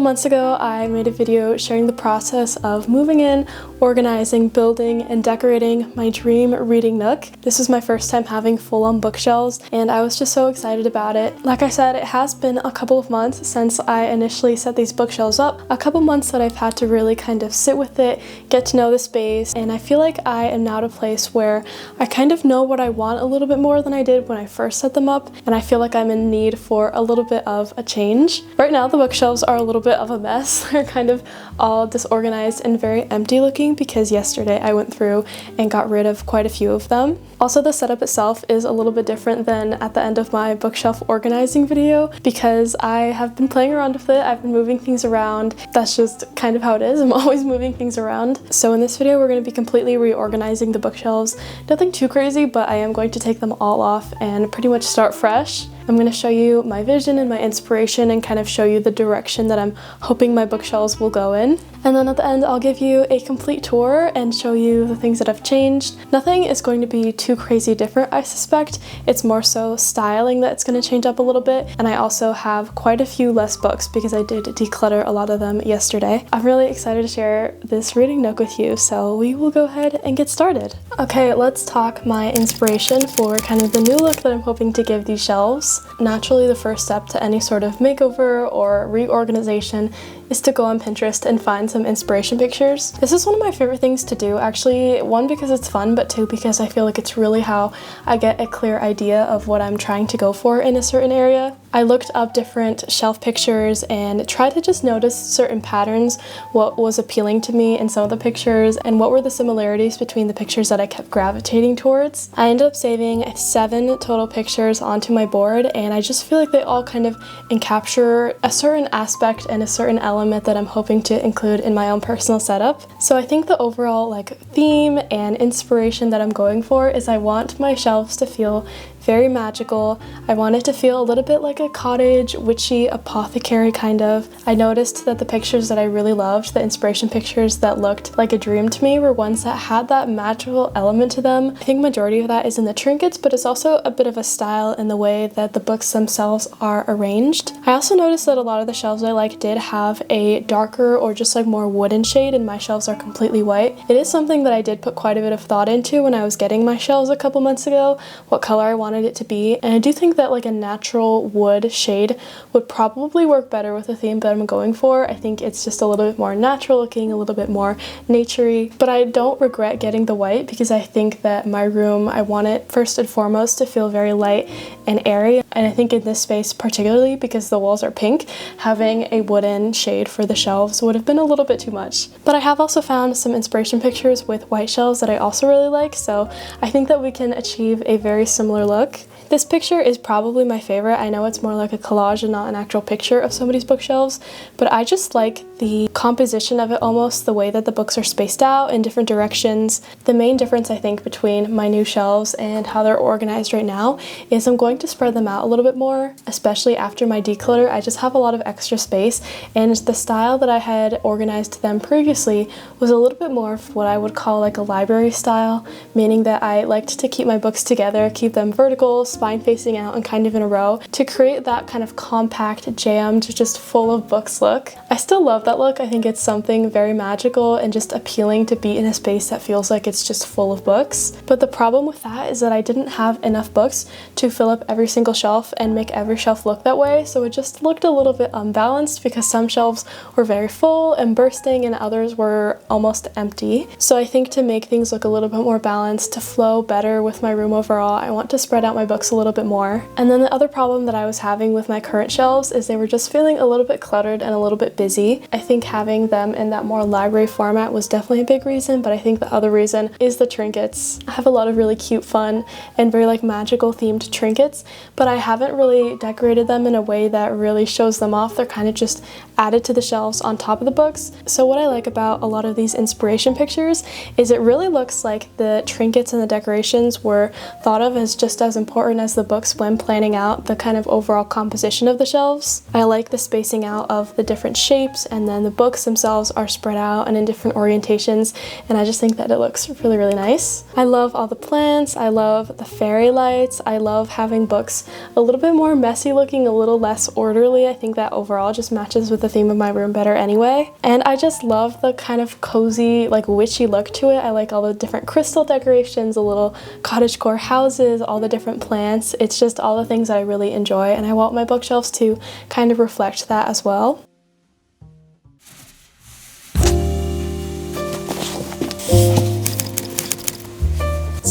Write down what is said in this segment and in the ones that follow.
months ago, I made a video sharing the process of moving in, organizing, building, and decorating my dream reading nook. This was my first time having full-on bookshelves, and I was just so excited about it. Like I said, it has been a couple of months since I initially set these bookshelves up. A couple months that I've had to really kind of sit with it, get to know the space, and I feel like I am now at a place where I kind of know what I want a little bit more than I did when I first set them up, and I feel like I'm in need for a little bit of a change. Right now, the bookshelves are a little bit of a mess. They're kind of all disorganized and very empty looking because yesterday I went through and got rid of quite a few of them. Also, the setup itself is a little bit different than at the end of my bookshelf organizing video because I have been playing around with it. I've been moving things around. That's just kind of how it is. I'm always moving things around. So in this video, we're going to be completely reorganizing the bookshelves. Nothing too crazy, but I am going to take them all off and pretty much start fresh. I'm going to show you my vision and my inspiration and kind of show you the direction that I'm hoping my bookshelves will go in. And then at the end, I'll give you a complete tour and show you the things that have changed. Nothing is going to be too crazy different, I suspect. It's more so styling that's going to change up a little bit. And I also have quite a few less books because I did declutter a lot of them yesterday. I'm really excited to share this reading nook with you, so we will go ahead and get started. Okay, let's talk my inspiration for kind of the new look that I'm hoping to give these shelves. Naturally, the first step to any sort of makeover or reorganization is to go on Pinterest and find some inspiration pictures. This is one of my favorite things to do, actually. One, because it's fun, but two, because I feel like it's really how I get a clear idea of what I'm trying to go for in a certain area. I looked up different shelf pictures and tried to just notice certain patterns, what was appealing to me in some of the pictures, and what were the similarities between the pictures that I kept gravitating towards. I ended up saving 7 total pictures onto my board, and I just feel like they all kind of encapture a certain aspect and a certain element that I'm hoping to include in my own personal setup. So I think the overall theme and inspiration that I'm going for is I want my shelves to feel very magical. I want it to feel a little bit like a cottage, witchy, apothecary kind of. I noticed that the pictures that I really loved, the inspiration pictures that looked like a dream to me, were ones that had that magical element to them. I think majority of that is in the trinkets, but it's also a bit of a style in the way that the books themselves are arranged. I also noticed that a lot of the shelves I like did have a darker or just more wooden shade, and my shelves are completely white. It is something that I did put quite a bit of thought into when I was getting my shelves a couple months ago, what color I wanted it to be, and I do think that a natural wood shade would probably work better with the theme that I'm going for. I think it's just a little bit more natural looking, a little bit more naturey, but I don't regret getting the white because I think that my room, I want it first and foremost to feel very light and airy, and I think in this space particularly because the walls are pink, having a wooden shade for the shelves would have been a little bit too much. But I have also found some inspiration pictures with white shelves that I also really like, so I think that we can achieve a very similar look. This picture is probably my favorite. I know it's more like a collage and not an actual picture of somebody's bookshelves, but I just like the composition of it almost, the way that the books are spaced out in different directions. The main difference I think between my new shelves and how they're organized right now is I'm going to spread them out a little bit more, especially after my declutter. I just have a lot of extra space, and the style that I had organized them previously was a little bit more of what I would call a library style, meaning that I liked to keep my books together, keep them vertical, spine facing out, and kind of in a row to create that kind of compact, jammed, just full of books look. I still love that look. I think it's something very magical and just appealing to be in a space that feels like it's just full of books. But the problem with that is that I didn't have enough books to fill up every single shelf and make every shelf look that way, so it just looked a little bit unbalanced because some shelves were very full and bursting and others were almost empty. So I think to make things look a little bit more balanced, to flow better with my room overall, I want to spread out my books a little bit more. And then the other problem that I was having with my current shelves is they were just feeling a little bit cluttered and a little bit busy. I think having them in that more library format was definitely a big reason, but I think the other reason is the trinkets. I have a lot of really cute, fun, and very magical themed trinkets, but I haven't really decorated them in a way that really shows them off. They're kind of just added to the shelves on top of the books. So what I like about a lot of these inspiration pictures is it really looks like the trinkets and the decorations were thought of as just as important as the books when planning out the kind of overall composition of the shelves. I like the spacing out of the different shapes and then the books themselves are spread out and in different orientations, and I just think that it looks really, really nice. I love all the plants, I love the fairy lights, I love having books a little bit more messy looking, a little less orderly. I think that overall just matches with the theme of my room better anyway. And I just love the kind of cozy, like witchy look to it. I like all the different crystal decorations, the little cottagecore houses, all the different plants. It's just all the things that I really enjoy, and I want my bookshelves to kind of reflect that as well.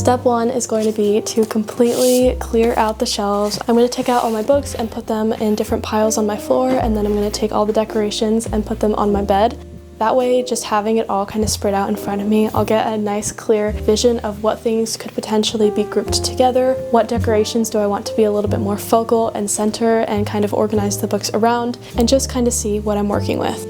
Step one is going to be to completely clear out the shelves. I'm going to take out all my books and put them in different piles on my floor, and then I'm going to take all the decorations and put them on my bed. That way, just having it all kind of spread out in front of me, I'll get a nice clear vision of what things could potentially be grouped together, what decorations do I want to be a little bit more focal and center and kind of organize the books around, and just kind of see what I'm working with.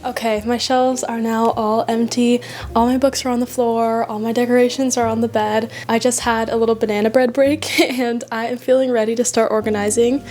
Okay, my shelves are now all empty. All my books are on the floor, all my decorations are on the bed. I just had a little banana bread break and I am feeling ready to start organizing.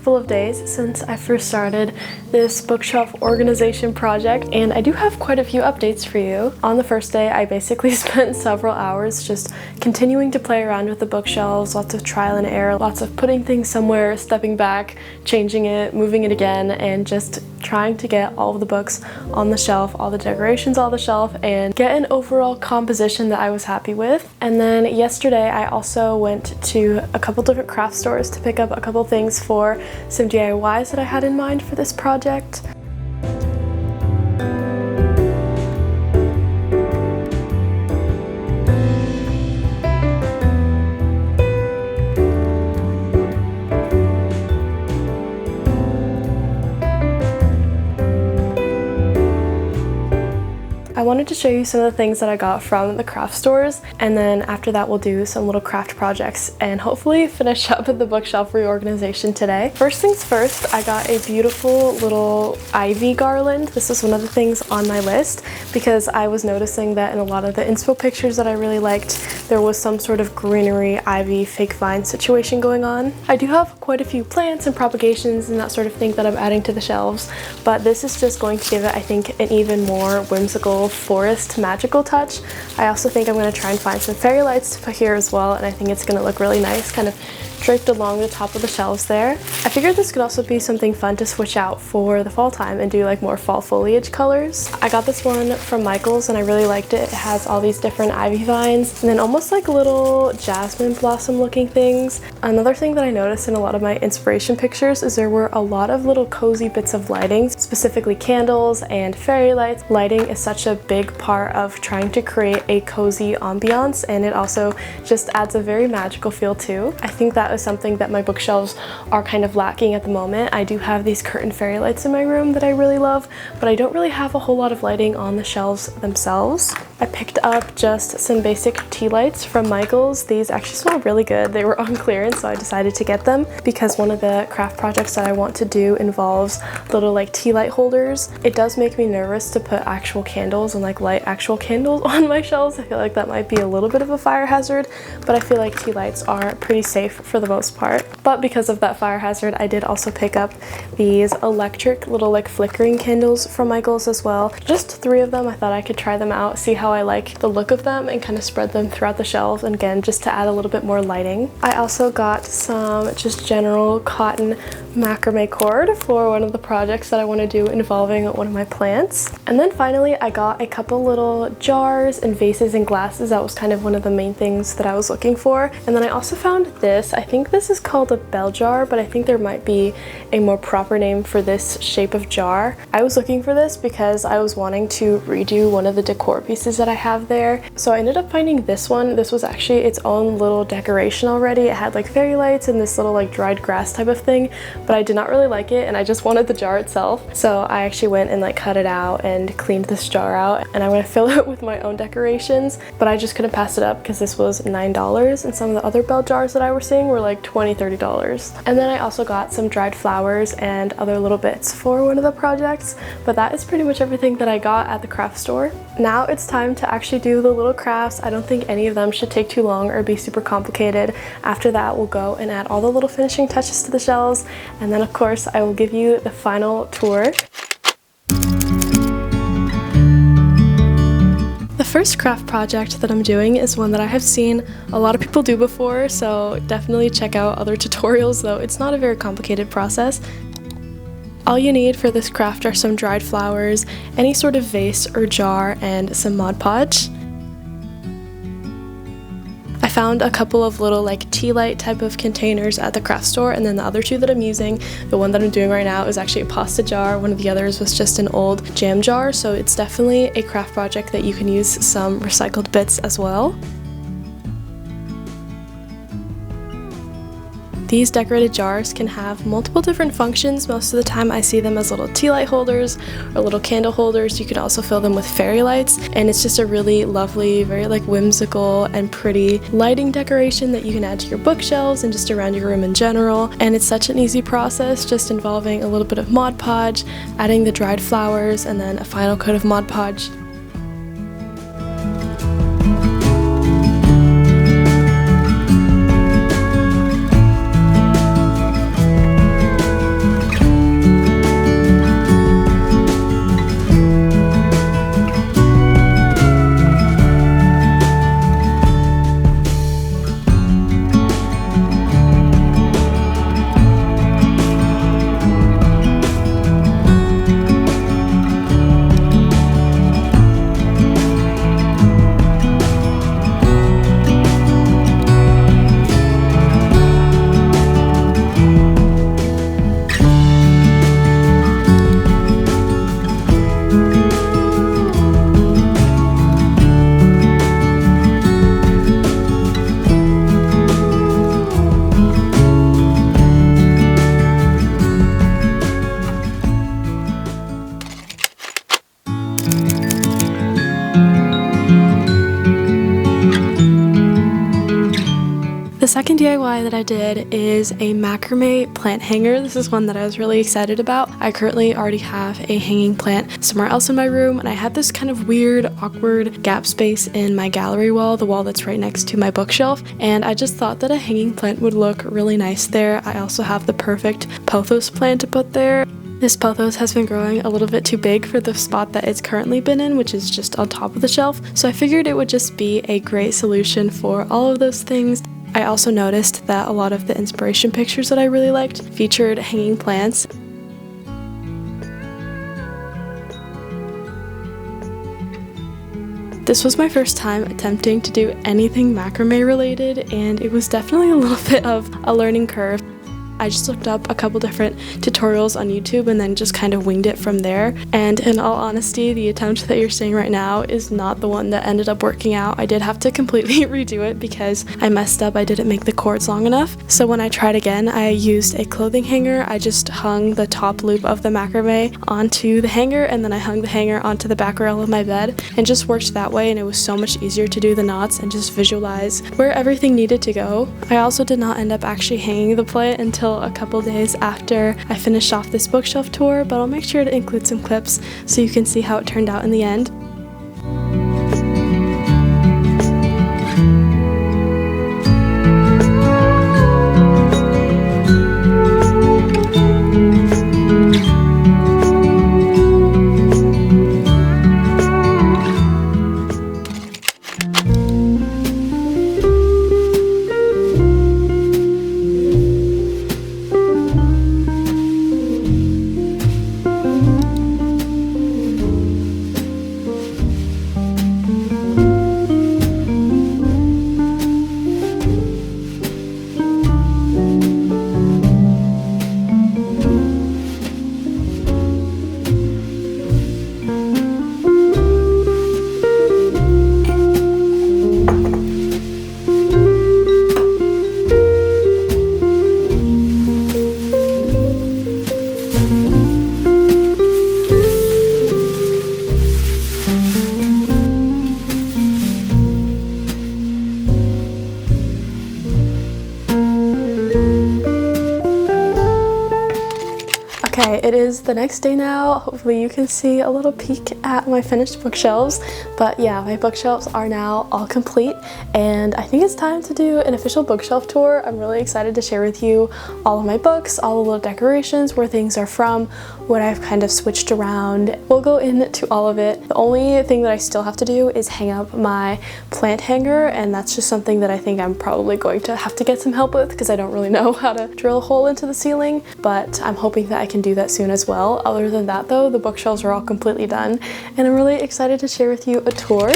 couple of days since I first started this bookshelf organization project, and I do have quite a few updates for you. On the first day, I basically spent several hours just continuing to play around with the bookshelves, lots of trial and error, lots of putting things somewhere, stepping back, changing it, moving it again, and just trying to get all of the books on the shelf, all the decorations on the shelf, and get an overall composition that I was happy with. And then yesterday I also went to a couple different craft stores to pick up a couple things for some DIYs that I had in mind for this project. I wanted to show you some of the things that I got from the craft stores, and then after that we'll do some little craft projects and hopefully finish up the bookshelf reorganization today. First things first, I got a beautiful little ivy garland. This is one of the things on my list because I was noticing that in a lot of the inspo pictures that I really liked, there was some sort of greenery, ivy, fake vine situation going on. I do have quite a few plants and propagations and that sort of thing that I'm adding to the shelves, but this is just going to give it, I think, an even more whimsical forest magical touch. I also think I'm going to try and find some fairy lights to put here as well, and I think it's going to look really nice, kind of draped along the top of the shelves there. I figured this could also be something fun to switch out for the fall time and do like more fall foliage colors. I got this one from Michael's and I really liked it. It has all these different ivy vines and then almost like little jasmine blossom looking things. Another thing that I noticed in a lot of my inspiration pictures is there were a lot of little cozy bits of lighting, specifically candles and fairy lights. Lighting is such a big part of trying to create a cozy ambiance, and it also just adds a very magical feel too. I think that is something that my bookshelves are kind of lacking at the moment. I do have these curtain fairy lights in my room that I really love, but I don't really have a whole lot of lighting on the shelves themselves. I picked up just some basic tea lights from Michael's. These actually smell really good. They were on clearance, so I decided to get them because one of the craft projects that I want to do involves little like tea light holders. It does make me nervous to put actual candles and like light actual candles on my shelves. I feel like that might be a little bit of a fire hazard, but I feel like tea lights are pretty safe for the most part. But because of that fire hazard, I did also pick up these electric little like flickering candles from Michael's as well. Just 3 of them. I thought I could try them out, see how I like the look of them, and kind of spread them throughout the shelves, and again just to add a little bit more lighting. I also got some just general cotton macrame cord for one of the projects that I want to do involving one of my plants. And then finally I got a couple little jars and vases and glasses. That was kind of one of the main things that I was looking for. And then I also found this. I think this is called a bell jar, but I think there might be a more proper name for this shape of jar. I was looking for this because I was wanting to redo one of the decor pieces that I have there. So I ended up finding this one. This was actually its own little decoration already. It had like fairy lights and this little like dried grass type of thing, but I did not really like it and I just wanted the jar itself. So I actually went and like cut it out and cleaned this jar out, and I'm going to fill it with my own decorations, but I just couldn't pass it up because this was $9 and some of the other bell jars that I was seeing were like $20, $30. And then I also got some dried flowers and other little bits for one of the projects, but that is pretty much everything that I got at the craft store. Now it's time to actually do the little crafts. I don't think any of them should take too long or be super complicated. After that, we'll go and add all the little finishing touches to the shelves, and then of course I will give you the final tour. The first craft project that I'm doing is one that I have seen a lot of people do before, so definitely check out other tutorials, though it's not a very complicated process. All you need for this craft are some dried flowers, any sort of vase or jar, and some Mod Podge. I found a couple of little like tea light type of containers at the craft store, and then the other 2 that I'm using, the one that I'm doing right now is actually a pasta jar. One of the others was just an old jam jar, so it's definitely a craft project that you can use some recycled bits as well. These decorated jars can have multiple different functions. Most of the time I see them as little tea light holders or little candle holders. You can also fill them with fairy lights, and it's just a really lovely, very like whimsical and pretty lighting decoration that you can add to your bookshelves and just around your room in general. And it's such an easy process, just involving a little bit of Mod Podge, adding the dried flowers, and then a final coat of Mod Podge. second DIY that I did is a macrame plant hanger. This is one that I was really excited about. I currently already have a hanging plant somewhere else in my room, and I had this kind of weird, awkward gap space in my gallery wall, the wall that's right next to my bookshelf, and I just thought that a hanging plant would look really nice there. I also have the perfect pothos plant to put there. This pothos has been growing a little bit too big for the spot that it's currently been in, which is just on top of the shelf, so I figured it would just be a great solution for all of those things. I also noticed that a lot of the inspiration pictures that I really liked featured hanging plants. This was my first time attempting to do anything macrame related, and it was definitely a little bit of a learning curve. I just looked up a couple different tutorials on YouTube and then just kind of winged it from there. And in all honesty, the attempt that you're seeing right now is not the one that ended up working out. I did have to completely redo it because I messed up. I didn't make the cords long enough. So when I tried again, I used a clothing hanger. I just hung the top loop of the macrame onto the hanger, and then I hung the hanger onto the back rail of my bed and just worked that way, and it was so much easier to do the knots and just visualize where everything needed to go. I also did not end up actually hanging the plant until a couple days after I finished off this bookshelf tour, but I'll make sure to include some clips so you can see how it turned out in the end. Okay, it is the next day now. Hopefully you can see a little peek at my finished bookshelves. But yeah, my bookshelves are now all complete, and I think it's time to do an official bookshelf tour. I'm really excited to share with you all of my books, all the little decorations, where things are from, what I've kind of switched around. We'll go into all of it. The only thing that I still have to do is hang up my plant hanger, and that's just something that I think I'm probably going to have to get some help with because I don't really know how to drill a hole into the ceiling, but I'm hoping that I can do that soon as well. Other than that though, the bookshelves are all completely done, and I'm really excited to share with you a tour.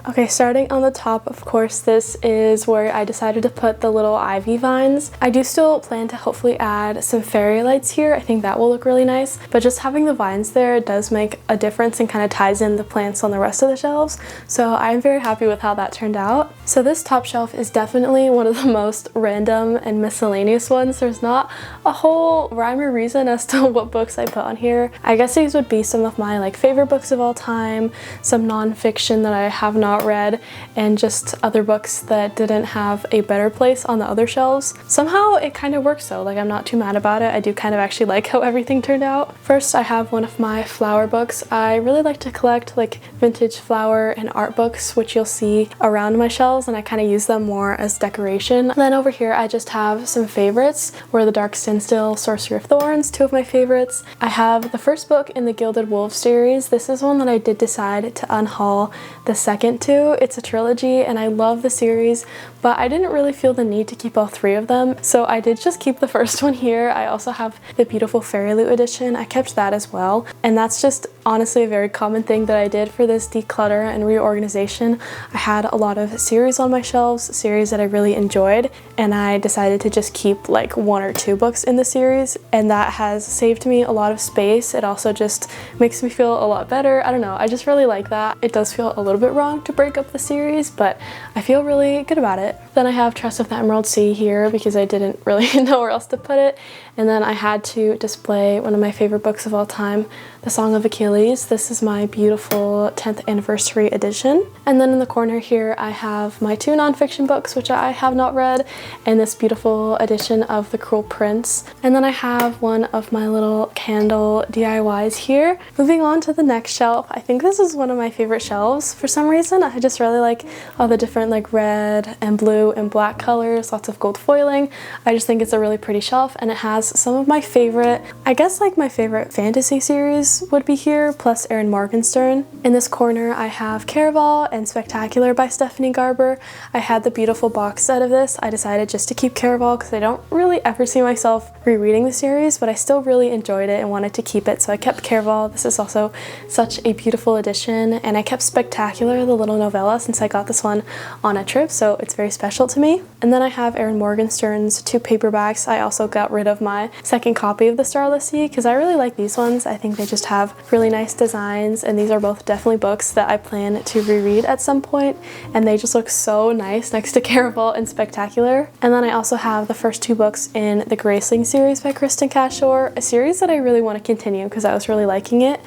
Okay, starting on the top, of course, this is where I decided to put the little ivy vines. I do still plan to hopefully add some fairy lights here. I think that will look really nice, but just having the vines there does make a difference and kind of ties in the plants on the rest of the shelves. So I'm very happy with how that turned out. So this top shelf is definitely one of the most random and miscellaneous ones. There's not a whole rhyme or reason as to what books I put on here. I guess these would be some of my favorite books of all time, some nonfiction that I have not read and just other books that didn't have a better place on the other shelves. Somehow it kind of works though, like I'm not too mad about it. I do kind of actually like how everything turned out. First, I have one of my flower books. I really like to collect like vintage flower and art books, which you'll see around my shelves, and I kind of use them more as decoration. Then over here I just have some favorites. Where the Dark Standstill, Sorcery of Thorns, two of my favorites. I have the first book in the Gilded Wolves series. This is one that I did decide to unhaul the second to. It's a trilogy and I love the series, but I didn't really feel the need to keep all three of them, so I did just keep the first one here. I also have the beautiful Fairy Loot edition. I kept that as well, and that's just honestly a very common thing that I did for this declutter and reorganization. I had a lot of series on my shelves, series that I really enjoyed, and I decided to just keep like one or two books in the series, and that has saved me a lot of space. It also just makes me feel a lot better. I don't know, I just really like that. It does feel a little bit wrong to break up the series, but I feel really good about it. Then I have Trust of the Emerald Sea here because I didn't really know where else to put it. And then I had to display one of my favorite books of all time, The Song of Achilles. This is my beautiful 10th anniversary edition. And then in the corner here I have my two nonfiction books, which I have not read, and this beautiful edition of The Cruel Prince. And then I have one of my little candle DIYs here. Moving on to the next shelf, I think this is one of my favorite shelves for some reason. I just really like all the different like red and blue and black colors, lots of gold foiling. I just think it's a really pretty shelf, and it has some of my favorite, I guess like my favorite fantasy series would be here, plus Erin Morgenstern. In this corner I have Caraval and Spectacular by Stephanie Garber. I had the beautiful box set of this. I decided just to keep Caraval because I don't really ever see myself rereading the series, but I still really enjoyed it and wanted to keep it, so I kept Caraval. This is also such a beautiful edition, and I kept Spectacular, the little novella, since I got this one on a trip, so it's very special to me. And then I have Erin Morgenstern's two paperbacks. I also got rid of my second copy of The Starless Sea because I really like these ones. I think they just have really nice designs, and these are both definitely books that I plan to reread at some point, and they just look so nice next to Caraval and Spectacular. And then I also have the first two books in the Graceling series by Kristen Cashore, a series that I really want to continue because I was really liking it.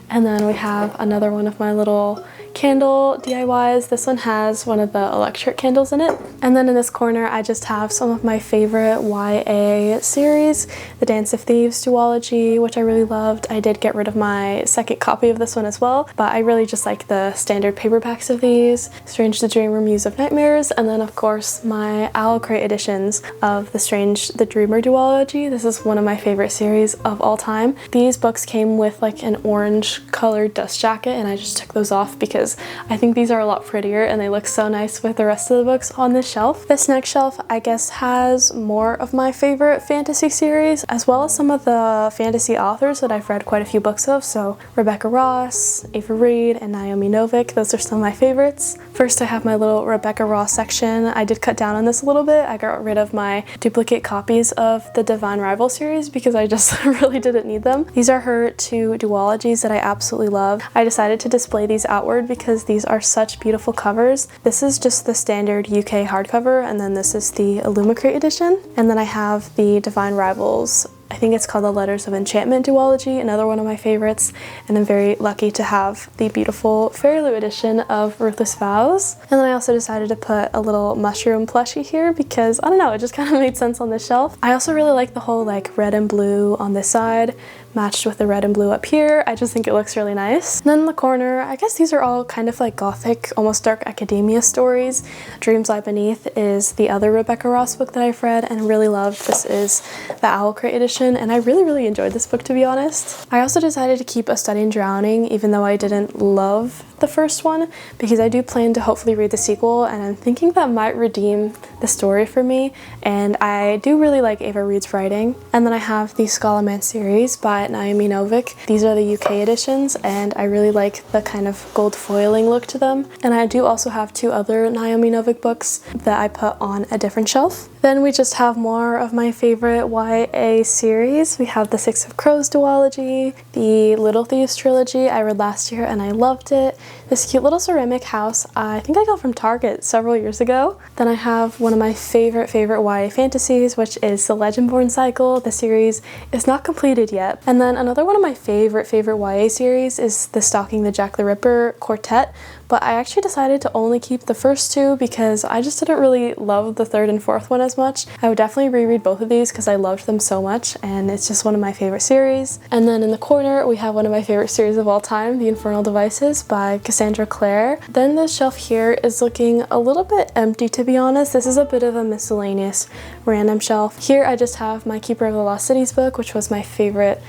And then we have another one of my little candle DIYs. This one has one of the electric candles in it. And then in this corner I just have some of my favorite YA series, the Dance of Thieves duology, which I really loved. I did get rid of my second copy of this one as well, but I really just like the standard paperbacks of these, Strange the Dreamer, Muse of Nightmares, and then of course my Owl Crate editions of the Strange the Dreamer duology. This is one of my favorite series of all time. These books came with like an orange colored dust jacket, and I just took those off because I think these are a lot prettier and they look so nice with the rest of the books on this shelf. This next shelf I guess has more of my favorite fantasy series, as well as some of the fantasy authors that I've read quite a few books of. So Rebecca Ross, Ava Reid, and Naomi Novik, those are some of my favorites. First I have my little Rebecca Ross section. I did cut down on this a little bit. I got rid of my duplicate copies of the Divine Rival series because I just really didn't need them. These are her two duologies that I absolutely love. I decided to display these outward because these are such beautiful covers. This is just the standard UK hardcover, and then this is the Illumicrate edition. And then I have the Divine Rivals, I think it's called the Letters of Enchantment duology, another one of my favorites, and I'm very lucky to have the beautiful Fairy Loot edition of Ruthless Vows. And then I also decided to put a little mushroom plushie here because, I don't know, it just kind of made sense on this shelf. I also really like the whole like red and blue on this side, matched with the red and blue up here. I just think it looks really nice. And then in the corner, I guess these are all kind of like gothic, almost dark academia stories. Dreams Lie Beneath is the other Rebecca Ross book that I've read and really loved. This is the Owl Crate edition, and I really enjoyed this book, to be honest. I also decided to keep A Study in Drowning, even though I didn't love the first one, because I do plan to hopefully read the sequel, and I'm thinking that might redeem the story for me, and I do really like Ava Reid's writing. And then I have the Scalaman series by Naomi Novik. These are the UK editions, and I really like the kind of gold foiling look to them. And I do also have two other Naomi Novik books that I put on a different shelf. Then we just have more of my favorite YA series. We have the Six of Crows duology, the Little Thieves trilogy I read last year and I loved it, this cute little ceramic house I think I got from Target several years ago. Then I have one of my favorite YA fantasies, which is the Legendborn cycle. The series is not completed yet. And then another one of my favorite YA series is the Stalking the Jack the Ripper quartet, but I actually decided to only keep the first two because I just didn't really love the third and fourth one as much. I would definitely reread both of these because I loved them so much, and it's just one of my favorite series. And then in the corner we have one of my favorite series of all time, The Infernal Devices by Cassandra Clare. Then the shelf here is looking a little bit empty, to be honest. This is a bit of a miscellaneous random shelf. Here I just have my Keeper of the Lost Cities book, which was my favorite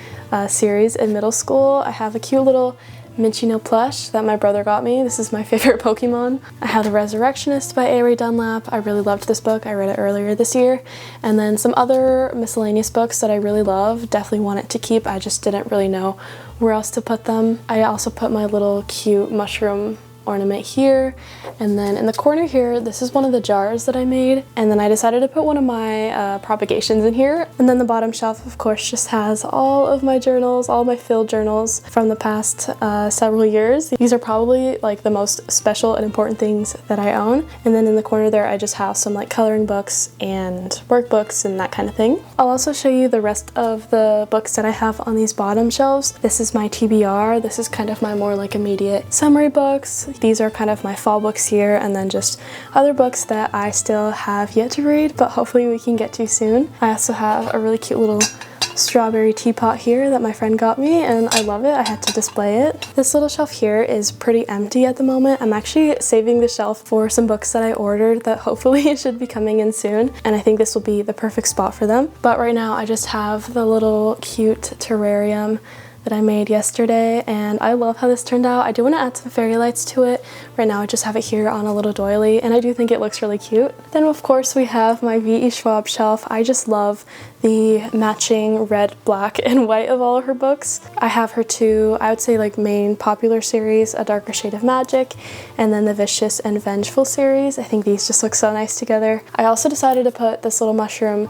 series in middle school. I have a cute little Minchino plush that my brother got me. This is my favorite Pokemon. I have The Resurrectionist by A. Ray Dunlap. I really loved this book. I read it earlier this year. And then some other miscellaneous books that I really love, definitely wanted to keep. I just didn't really know where else to put them. I also put my little cute mushroom ornament here, and then in the corner here, this is one of the jars that I made, and then I decided to put one of my propagations in here. And then the bottom shelf, of course, just has all of my journals, all my filled journals from the past several years. These are probably like the most special and important things that I own. And then in the corner there, I just have some like coloring books and workbooks and that kind of thing. I'll also show you the rest of the books that I have on these bottom shelves. This is my TBR. This is kind of my more like immediate summary books. These are kind of my fall books here, and then just other books that I still have yet to read, but hopefully we can get to soon. I also have a really cute little strawberry teapot here that my friend got me, and I love it. I had to display it. This little shelf here is pretty empty at the moment. I'm actually saving the shelf for some books that I ordered that hopefully should be coming in soon, and I think this will be the perfect spot for them. But right now I just have the little cute terrarium that I made yesterday, and I love how this turned out. I do want to add some fairy lights to it. Right now I just have it here on a little doily, and I do think it looks really cute. Then of course we have my V.E. Schwab shelf. I just love the matching red, black, and white of all of her books. I have her two, I would say like main popular series, A Darker Shade of Magic, and then the Vicious and Vengeful series. I think these just look so nice together. I also decided to put this little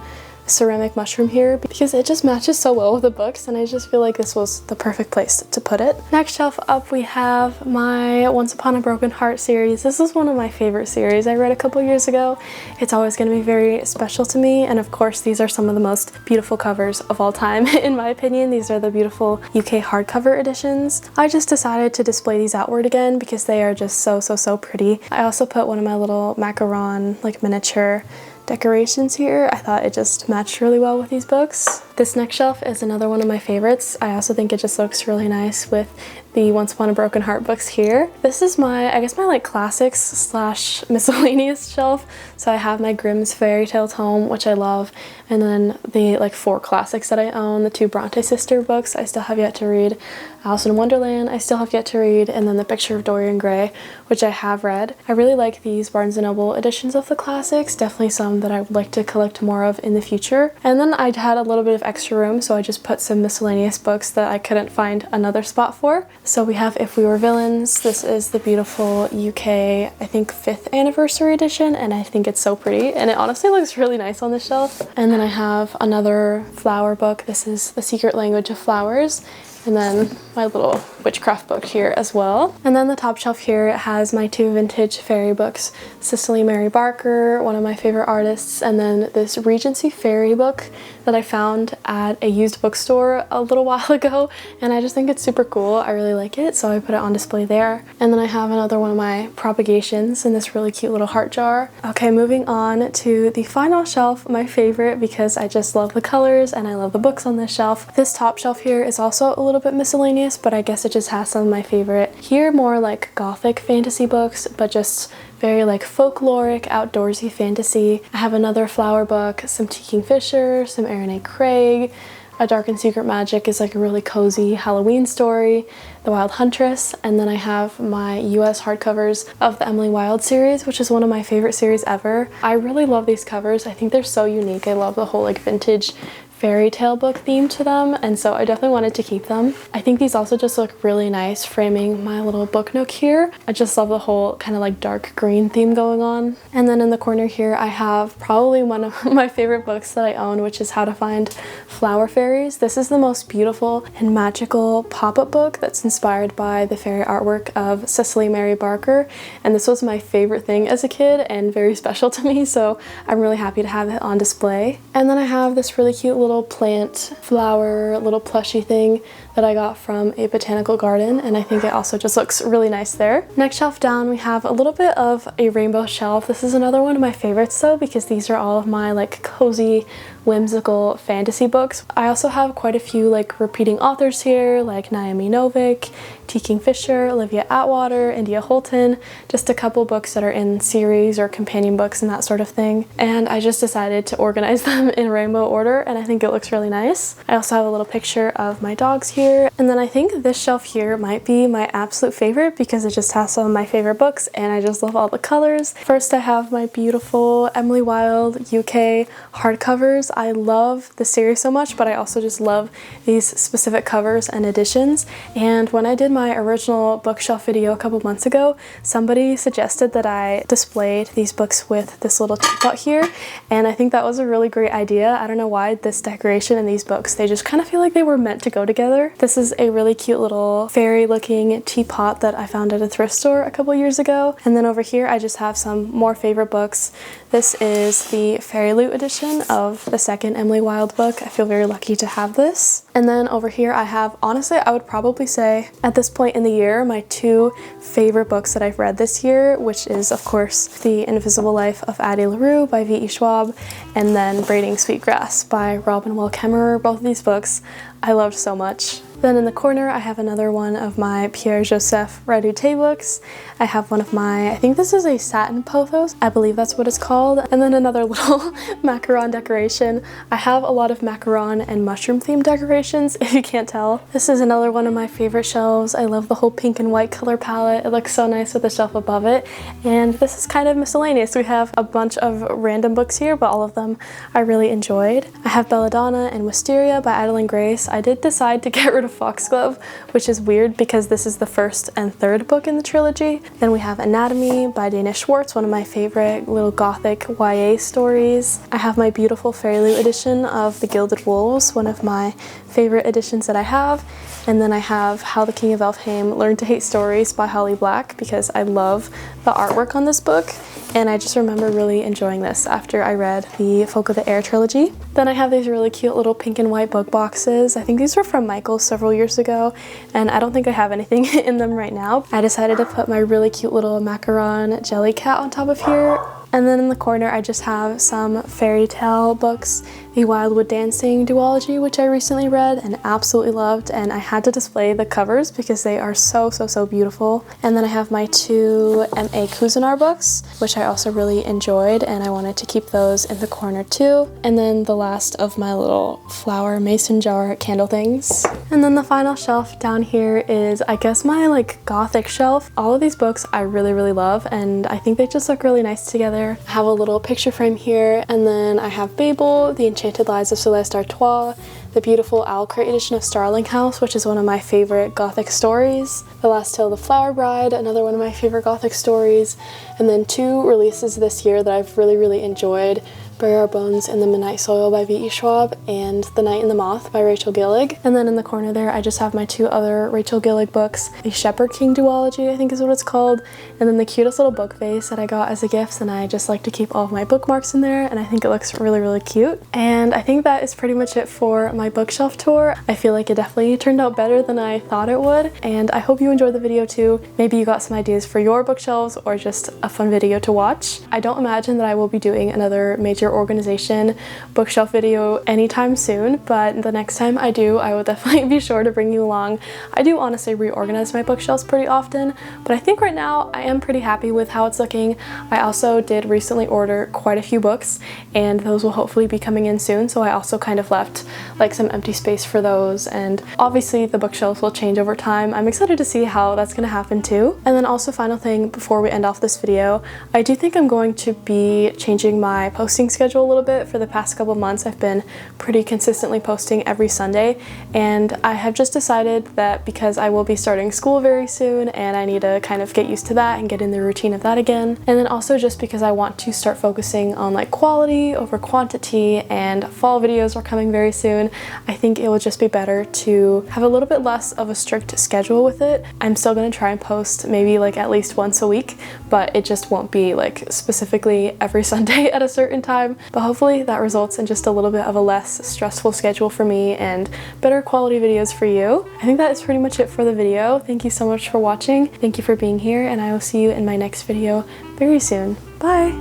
ceramic mushroom here because it just matches so well with the books, and I just feel like this was the perfect place to put it. Next shelf up we have my Once Upon a Broken Heart series. This is one of my favorite series I read a couple years ago. It's always going to be very special to me, and of course these are some of the most beautiful covers of all time in my opinion. These are the beautiful UK hardcover editions. I just decided to display these outward again because they are just so pretty. I also put one of my little macaron like miniature decorations here. I thought it just matched really well with these books. This next shelf is another one of my favorites. I also think it just looks really nice with the Once Upon a Broken Heart books here. This is my, I guess my like classics slash miscellaneous shelf. So I have my Grimm's Fairy Tale tome, which I love, and then the like 4 classics that I own, the 2 Bronte sister books I still have yet to read, Alice in Wonderland I still have yet to read, and then The Picture of Dorian Gray, which I have read. I really like these Barnes & Noble editions of the classics, definitely some that I would like to collect more of in the future. And then I had a little bit of extra room, so I just put some miscellaneous books that I couldn't find another spot for. So we have If We Were Villains. This is the beautiful UK, I think 5th anniversary edition, and I think it's so pretty, and it honestly looks really nice on the shelf. And then I have another flower book. This is The Secret Language of Flowers, and then my little witchcraft book here as well. And then the top shelf here has my 2 vintage fairy books, Cicely Mary Barker, one of my favorite artists, and then this Regency fairy book that I found at a used bookstore a little while ago, and I just think it's super cool. I really like it, so I put it on display there. And then I have another one of my propagations in this really cute little heart jar. Okay, moving on to the final shelf, my favorite, because I just love the colors and I love the books on this shelf. This top shelf here is also a little bit miscellaneous, but I guess it just has some of my favorite. Here more like gothic fantasy books, but just very like folkloric, outdoorsy fantasy. I have another flower book, some T. Kingfisher, some Aaron A. Craig. A Dark and Secret Magic is like a really cozy Halloween story, The Wild Huntress, and then I have my US hardcovers of the Emily Wilde series, which is one of my favorite series ever. I really love these covers. I think they're so unique. I love the whole like vintage fairy tale book theme to them, and so I definitely wanted to keep them. I think these also just look really nice framing my little book nook here. I just love the whole kind of like dark green theme going on. And then in the corner here I have probably one of my favorite books that I own, which is How to Find Flower Fairies. This is the most beautiful and magical pop-up book that's inspired by the fairy artwork of Cecily Mary Barker, and this was my favorite thing as a kid and very special to me, so I'm really happy to have it on display. And then I have this really cute little plant flower little plushy thing that I got from a botanical garden, and I think it also just looks really nice there. Next shelf down we have a little bit of a rainbow shelf. This is another one of my favorites though, because these are all of my like cozy whimsical fantasy books. I also have quite a few like repeating authors here, like Naomi Novik, T. Kingfisher, Olivia Atwater, India Holton, just a couple books that are in series or companion books and that sort of thing. And I just decided to organize them in rainbow order, and I think it looks really nice. I also have a little picture of my dogs here. And then I think this shelf here might be my absolute favorite because it just has some of my favorite books and I just love all the colors. First I have my beautiful Emily Wilde UK hardcovers. I love the series so much, but I also just love these specific covers and editions. And when I did my original bookshelf video a couple months ago, somebody suggested that I displayed these books with this little teapot here, and I think that was a really great idea. I don't know why this decoration and these books, they just kind of feel like they were meant to go together. This is a really cute little fairy looking teapot that I found at a thrift store a couple years ago. And then over here I just have some more favorite books. This is the Fairy Loot edition of the second Emily Wilde book. I feel very lucky to have this. And then over here I have, honestly, I would probably say at this point in the year, my two favorite books that I've read this year, which is of course The Invisible Life of Addie LaRue by V.E. Schwab, and then Braiding Sweetgrass by Robin Wall Kimmerer. Both of these books I loved so much. Then in the corner I have another one of my Pierre-Joseph Redoute books. I have one of my, I think this is a satin pothos, I believe that's what it's called. And then another little macaron decoration. I have a lot of macaron and mushroom themed decorations, if you can't tell. This is another one of my favorite shelves. I love the whole pink and white color palette. It looks so nice with the shelf above it. And this is kind of miscellaneous. We have a bunch of random books here, but all of them I really enjoyed. I have Belladonna and Wisteria by Adeline Grace. I did decide to get rid of Foxglove, which is weird because this is the first and third book in the trilogy. Then we have Anatomy by Dana Schwartz, one of my favorite little gothic YA stories. I have my beautiful Fairy Loot edition of The Gilded Wolves, one of my favorite editions that I have. And then I have How the King of Elfhame Learned to Hate Stories by Holly Black because I love the artwork on this book, and I just remember really enjoying this after I read the Folk of the Air trilogy. Then I have these really cute little pink and white book boxes. I think these were from Michaels several years ago, and I don't think I have anything in them right now. I decided to put my really cute little macaron jelly cat on top of here. And then in the corner I just have some fairy tale books, the Wildwood Dancing duology, which I recently read and absolutely loved, and I had to display the covers because they are so beautiful. And then I have my two M.A. Cousinar books, which I also really enjoyed, and I wanted to keep those in the corner too. And then the last of my little flower mason jar candle things. And then the final shelf down here is, I guess, my like gothic shelf. All of these books I really love, and I think they just look really nice together. I have a little picture frame here, and then I have Babel, The Enchanted Lives of Celeste Artois, the beautiful Owl Crate edition of Starling House, which is one of my favorite gothic stories, The Last Tale of the Flower Bride, another one of my favorite gothic stories, and then two releases this year that I've really enjoyed, Bury Our Bones in the Midnight Soil by V.E. Schwab and The Night and the Moth by Rachel Gillig. And then in the corner there I just have my two other Rachel Gillig books, the Shepherd King duology I think is what it's called, and then the cutest little book vase that I got as a gift, and I just like to keep all of my bookmarks in there, and I think it looks really cute. And I think that is pretty much it for my bookshelf tour. I feel like it definitely turned out better than I thought it would, and I hope you enjoyed the video too. Maybe you got some ideas for your bookshelves or just a fun video to watch. I don't imagine that I will be doing another major organization bookshelf video anytime soon, but the next time I do, I will definitely be sure to bring you along. I do honestly reorganize my bookshelves pretty often, but I think right now I am pretty happy with how it's looking. I also did recently order quite a few books, and those will hopefully be coming in soon, so I also kind of left like some empty space for those, and obviously the bookshelves will change over time. I'm excited to see how that's gonna happen too. And then also, final thing before we end off this video, I do think I'm going to be changing my posting schedule a little bit. For the past couple months, I've been pretty consistently posting every Sunday, and I have just decided that because I will be starting school very soon and I need to kind of get used to that and get in the routine of that again, and then also just because I want to start focusing on like quality over quantity, and fall videos are coming very soon, I think it will just be better to have a little bit less of a strict schedule with it. I'm still going to try and post maybe like at least once a week, but it just won't be like specifically every Sunday at a certain time. But hopefully that results in just a little bit of a less stressful schedule for me and better quality videos for you. I think that is pretty much it for the video. Thank you so much for watching. Thank you for being here, and I will see you in my next video very soon. Bye!